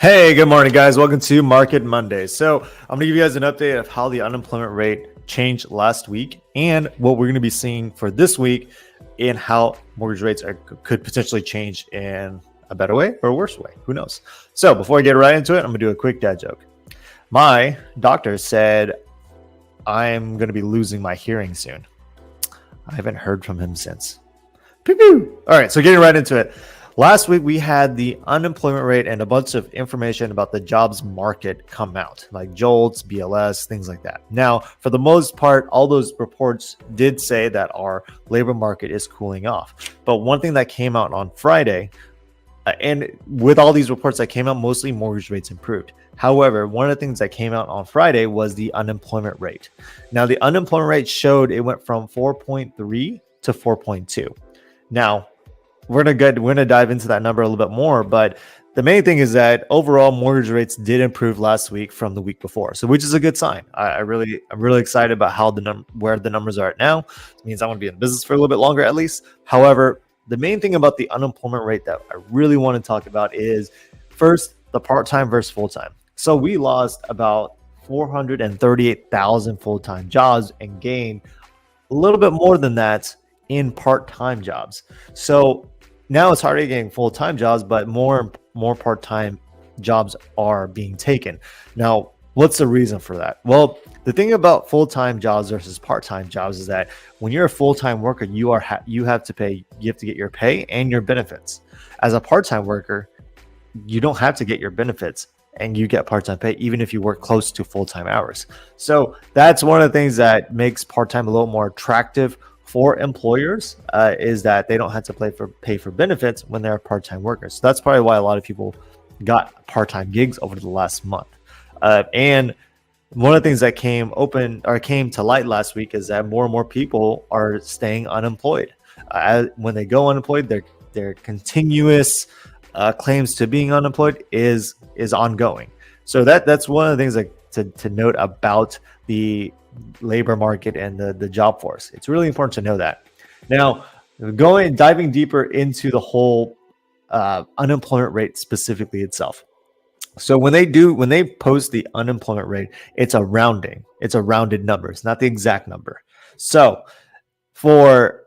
Hey, good morning, guys. Welcome to Market Monday. So, I'm going to give you guys an update of how the unemployment rate changed last week and what we're going to be seeing for this week and how mortgage rates could potentially change in a better way or a worse way. Who knows? So, before I get right into it, I'm going to do a quick dad joke. My doctor said I'm going to be losing my hearing soon. I haven't heard from him since. Pew pew. All right, so getting right into it. Last week, we had the unemployment rate and a bunch of information about the jobs market come out, like JOLTS, BLS, things like that. Now, for the most part, all those reports did say that our labor market is cooling off. But one thing that came out on Friday, and with all these reports that came out, mostly mortgage rates improved. However, one of the things that came out on Friday was the unemployment rate. Now, the unemployment rate showed it went from 4.3 to 4.2. Now, we're gonna dive into that number a little bit more, but the main thing is that overall mortgage rates did improve last week from the week before, so which is a good sign. I'm really excited about how where the numbers are at now. It means I'm gonna be in business for a little bit longer at least. However, the main thing about the unemployment rate that I really want to talk about is first the part-time versus full-time. So we lost about 438,000 full-time jobs and gained a little bit more than that in part-time jobs. So now it's harder getting full-time jobs, but more part-time jobs are being taken. Now, what's the reason for that? Well, the thing about full-time jobs versus part-time jobs is that when you're a full-time worker, you have to get your pay and your benefits. As a part-time worker, you don't have to get your benefits and you get part-time pay even if you work close to full-time hours. So that's one of the things that makes part-time a little more attractive for employers, is that they don't have to pay for benefits when they're part-time workers. So that's probably why a lot of people got part-time gigs over the last month. And one of the things that came to light last week is that more and more people are staying unemployed. When they go unemployed, their continuous claims to being unemployed is ongoing. So that's one of the things to note about the labor market and the job force. It's really important to know that. Now, diving deeper into the whole unemployment rate specifically itself. So when they post the unemployment rate, it's a rounded number. It's not the exact number. So for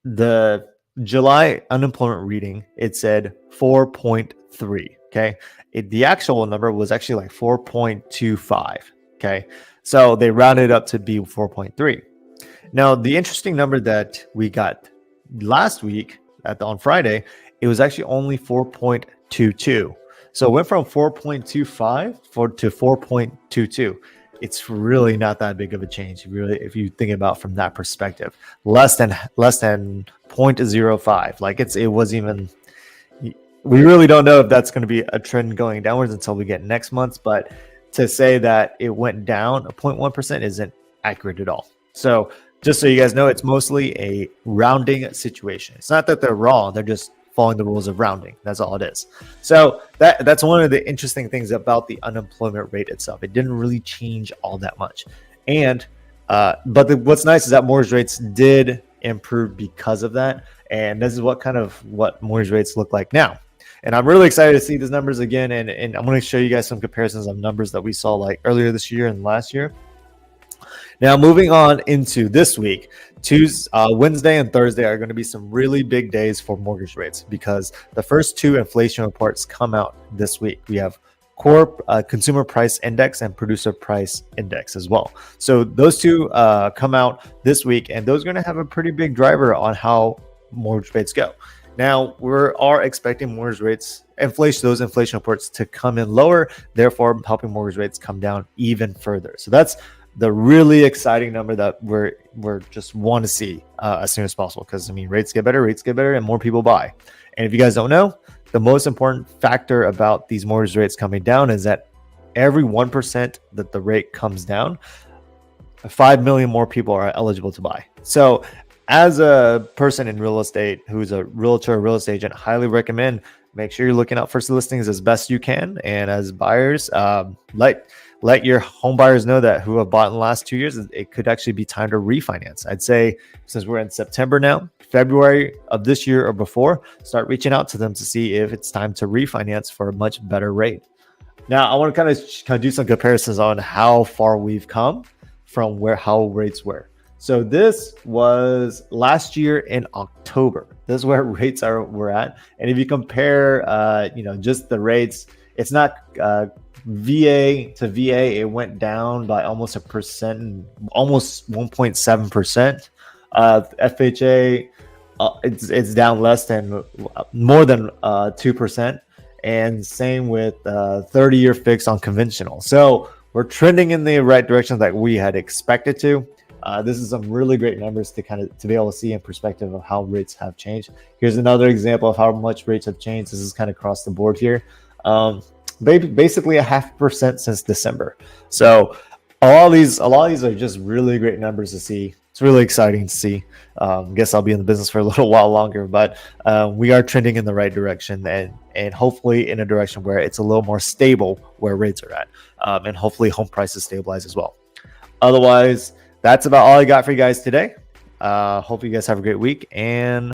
the July unemployment reading, it said 4.3. Okay. The actual number was actually like 4.25. Okay. So they rounded up to be 4.3. Now, the interesting number that we got last week on Friday, it was actually only 4.22. So it went from 4.25 to 4.22. It's really not that big of a change, if you think about from that perspective. Less than 0.05. Like it was even. We really don't know if that's going to be a trend going downwards until we get next month, but to say that it went down 0.1% isn't accurate at all. So just so you guys know, it's mostly a rounding situation. It's not that they're wrong. They're just following the rules of rounding. That's all it is. So that's one of the interesting things about the unemployment rate itself. It didn't really change all that much. And what's nice is that mortgage rates did improve because of that. And this is what mortgage rates look like now. And I'm really excited to see these numbers again. And I'm going to show you guys some comparisons of numbers that we saw like earlier this year and last year. Now, moving on into this week, Wednesday and Thursday are going to be some really big days for mortgage rates because the first two inflation reports come out this week. We have core consumer price index and producer price index as well. So those two come out this week, and those are going to have a pretty big driver on how mortgage rates go. Now, we are expecting mortgage rates, those inflation reports to come in lower, therefore helping mortgage rates come down even further. So that's the really exciting number that we're just want to see as soon as possible, because rates get better, and more people buy. And if you guys don't know, the most important factor about these mortgage rates coming down is that every 1% that the rate comes down, 5 million more people are eligible to buy. So as a person in real estate who's a realtor or real estate agent, highly recommend make sure you're looking out for listings as best you can. And as buyers, let your home buyers know that who have bought in the last 2 years, it could actually be time to refinance. I'd say since we're in September now, February of this year or before, start reaching out to them to see if it's time to refinance for a much better rate. Now, I want to kind of do some comparisons on how far we've come from how rates were. So this was last year in October. This is where rates we're at. And if you compare, just the rates, it's not VA to VA. It went down by almost 1%, almost 1.7%. FHA, it's down more than 2%. And same with 30-year fixed on conventional. So we're trending in the right direction that we had expected to. This is some really great numbers to be able to see in perspective of how rates have changed. Here's another example of how much rates have changed. This is kind of across the board here. Basically 0.5% since December. So a lot of these are just really great numbers to see. It's really exciting to see. Guess I'll be in the business for a little while longer, but we are trending in the right direction, and hopefully in a direction where it's a little more stable where rates are at, and hopefully home prices stabilize as well. Otherwise, that's about all I got for you guys today. Hope you guys have a great week, and